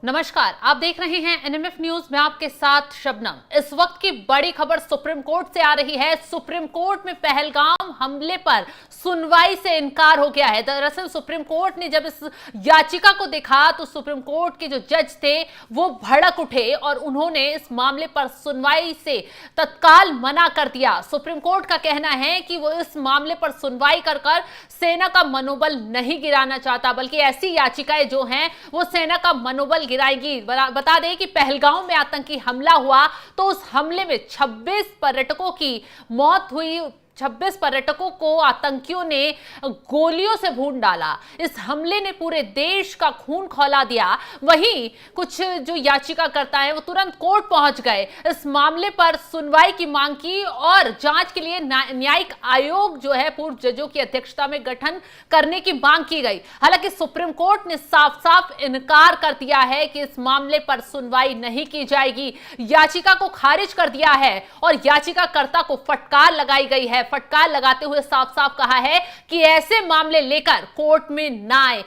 नमस्कार, आप देख रहे हैं एनएमएफ न्यूज में आपके साथ शबनम। इस वक्त की बड़ी खबर सुप्रीम कोर्ट से आ रही है। सुप्रीम कोर्ट में पहलगाम हमले पर सुनवाई से इनकार हो गया है। दरअसल सुप्रीम कोर्ट ने जब इस याचिका को देखा तो सुप्रीम कोर्ट के जो जज थे वो भड़क उठे और उन्होंने इस मामले पर सुनवाई से तत्काल मना कर दिया। सुप्रीम कोर्ट का कहना है कि वो इस मामले पर सुनवाई कर सेना का मनोबल नहीं गिराना चाहता, बल्कि ऐसी याचिकाएं जो हैं वो सेना का मनोबल गिराएगी। बता दें कि पहलगाम में आतंकी हमला हुआ तो उस हमले में 26 पर्यटकों की मौत हुई। 26 पर्यटकों को आतंकियों ने गोलियों से भून डाला। इस हमले ने पूरे देश का खून खौला दिया। वहीं कुछ जो याचिकाकर्ता हैं वो तुरंत कोर्ट पहुंच गए, इस मामले पर सुनवाई की मांग की और जांच के लिए न्यायिक आयोग जो है पूर्व जजों की अध्यक्षता में गठन करने की मांग की गई। हालांकि सुप्रीम कोर्ट ने साफ साफ इनकार कर दिया है कि इस मामले पर सुनवाई नहीं की जाएगी। याचिका को खारिज कर दिया है और याचिकाकर्ता को फटकार लगाई गई है। फटकार लगाते हुए साफ साफ कहा है कि ऐसे मामले लेकर कोर्ट में ना आए।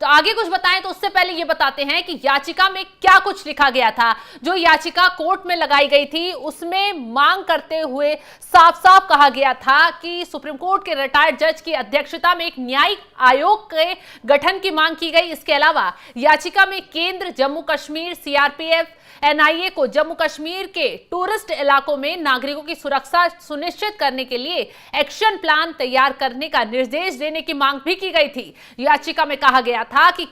तो आगे कुछ बताएं तो उससे पहले ये बताते हैं कि याचिका में क्या कुछ लिखा गया था। जो याचिका कोर्ट में लगाई गई थी उसमें मांग करते हुए साफ साफ कहा गया था कि सुप्रीम कोर्ट के रिटायर्ड जज की अध्यक्षता में एक न्यायिक आयोग के गठन की मांग की गई। इसके अलावा याचिका में केंद्र, जम्मू कश्मीर, सीआरपीएफ, एनआईए को जम्मू कश्मीर के टूरिस्ट इलाकों में नागरिकों की सुरक्षा सुनिश्चित करने के लिए एक्शन प्लान तैयार करने का निर्देश देने की मांग भी की गई थी। याचिका में कहा गया था कि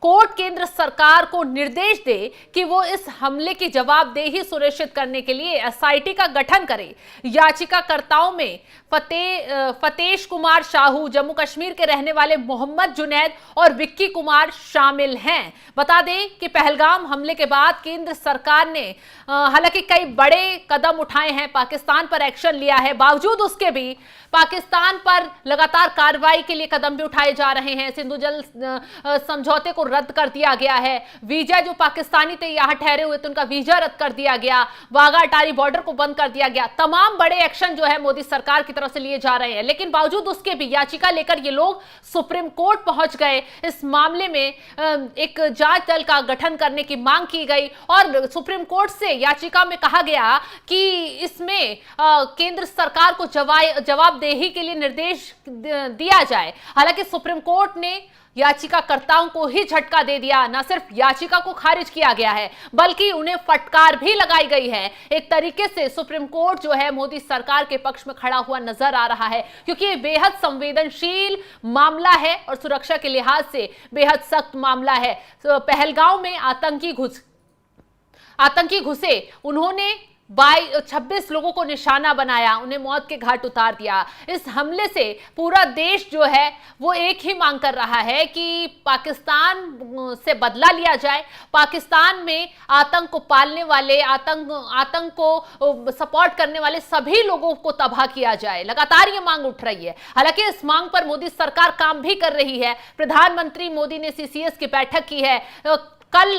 कोर्ट केंद्र सरकार को निर्देश दे कि वो इस हमले की जवाबदेही सुनिश्चित करने के लिए एसआईटी का गठन करे। याचिकाकर्ताओं में फतेश कुमार शाहू, जम्मू कश्मीर के रहने वाले मोहम्मद जुनैद और विक्की कुमार शामिल हैं। बता दें कि पहलगाम हमले के बाद केंद्र सरकार ने हालांकि कई बड़े कदम उठाए हैं, पाकिस्तान पर एक्शन लिया है। बावजूद उसके भी पाकिस्तान पर लगातार कार्रवाई के लिए कदम भी उठाए जा रहे हैं। सिंधु जल समझौते को रद्द कर दिया गया है। वीजा जो पाकिस्तानी थे यहां ठहरे हुए थे उनका वीजा रद्द कर दिया गया। वाघा अटारी बॉर्डर को बंद कर दिया गया। तमाम बड़े एक्शन जो है मोदी सरकार की तरफ से लिए जा रहे हैं, लेकिन बावजूद उसके भी याचिका लेकर ये लोग सुप्रीम कोर्ट पहुंच गए। इस मामले में एक जांच दल का गठन करने की मांग की गई और सुप्रीम कोर्ट से याचिका में कहा गया कि इसमें केंद्र सरकार को जवाबदेही के लिए निर्देश दिया जाए। हालांकि सुप्रीम कोर्ट ने याचिकाकर्ताओं को ही झटका दे दिया। न सिर्फ याचिका को खारिज किया गया है बल्कि उन्हें फटकार भी लगाई गई है। एक तरीके से सुप्रीम कोर्ट जो है मोदी सरकार के पक्ष में खड़ा हुआ नजर आ रहा है, क्योंकि ये बेहद संवेदनशील मामला है और सुरक्षा के लिहाज से बेहद सख्त मामला है। तो पहलगाम में आतंकी घुसे, उन्होंने 26 लोगों को निशाना बनाया, उन्हें मौत के घाट उतार दिया। इस हमले से पूरा देश जो है वो एक ही मांग कर रहा है कि पाकिस्तान से बदला लिया जाए। पाकिस्तान में आतंक को पालने वाले, आतंक को सपोर्ट करने वाले सभी लोगों को तबाह किया जाए। लगातार ये मांग उठ रही है। हालांकि इस मांग पर मोदी सरकार काम भी कर रही है। प्रधानमंत्री मोदी ने सीसीएस की बैठक की है। कल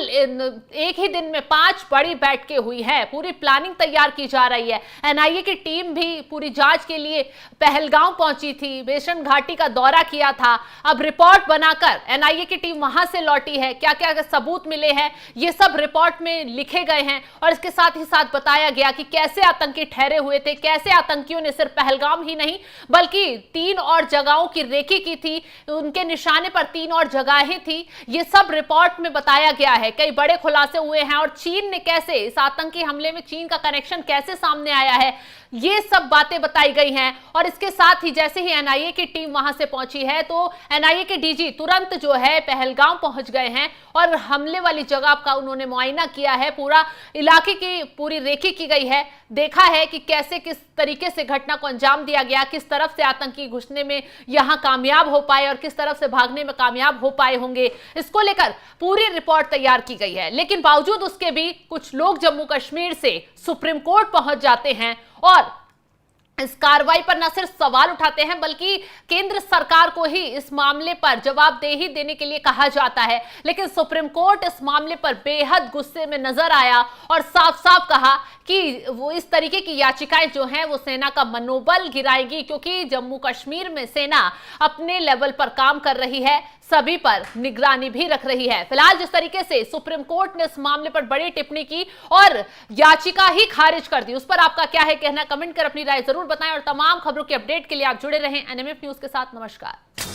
एक ही दिन में 5 बड़ी बैठकें हुई है। पूरी प्लानिंग तैयार की जा रही है। एनआईए की टीम भी पूरी जांच के लिए पहलगाम पहुंची थी, बेशन घाटी का दौरा किया था। अब रिपोर्ट बनाकर एनआईए की टीम वहां से लौटी है। क्या क्या सबूत मिले हैं ये सब रिपोर्ट में लिखे गए हैं और इसके साथ ही साथ बताया गया कि कैसे आतंकी ठहरे हुए थे, कैसे आतंकियों ने सिर्फ पहलगाम ही नहीं बल्कि 3 और जगहों की रेकी की थी। उनके निशाने पर 3 और जगहें थी। ये सब रिपोर्ट में बताया गया है। कई बड़े खुलासे हुए हैं और चीन ने कैसे इस आतंकी हमले में चीन का कनेक्शन कैसे सामने आया है, ये सब बातें बताई गई हैं। और इसके साथ ही जैसे ही एनआईए की टीम वहां से पहुंची है तो एनआईए के डीजी तुरंत जो है पहलगाम पहुंच गए हैं और हमले वाली जगह का उन्होंने मुआयना किया है। पूरा इलाके की पूरी रेकी की गई है। देखा है कि कैसे किस तरीके से घटना को अंजाम दिया गया, किस तरफ से आतंकी घुसने में यहां कामयाब हो पाए और किस तरफ से भागने में कामयाब हो पाए होंगे। इसको लेकर पूरी रिपोर्ट तैयार की गई है। लेकिन बावजूद उसके भी कुछ लोग जम्मू कश्मीर से सुप्रीम कोर्ट पहुंच जाते हैं और इस कार्रवाई पर न सिर्फ सवाल उठाते हैं बल्कि केंद्र सरकार को ही इस मामले पर जवाबदेही देने के लिए कहा जाता है। लेकिन सुप्रीम कोर्ट इस मामले पर बेहद गुस्से में नजर आया और साफ साफ कहा कि वो इस तरीके की याचिकाएं जो हैं वो सेना का मनोबल गिराएगी, क्योंकि जम्मू कश्मीर में सेना अपने लेवल पर काम कर रही है, सभी पर निगरानी भी रख रही है। फिलहाल जिस तरीके से सुप्रीम कोर्ट ने इस मामले पर बड़ी टिप्पणी की और याचिका ही खारिज कर दी, उस पर आपका क्या है कहना, कमेंट कर अपनी राय जरूर बताएं और तमाम खबरों के अपडेट के लिए आप जुड़े रहें एनएमएफ न्यूज के साथ। नमस्कार।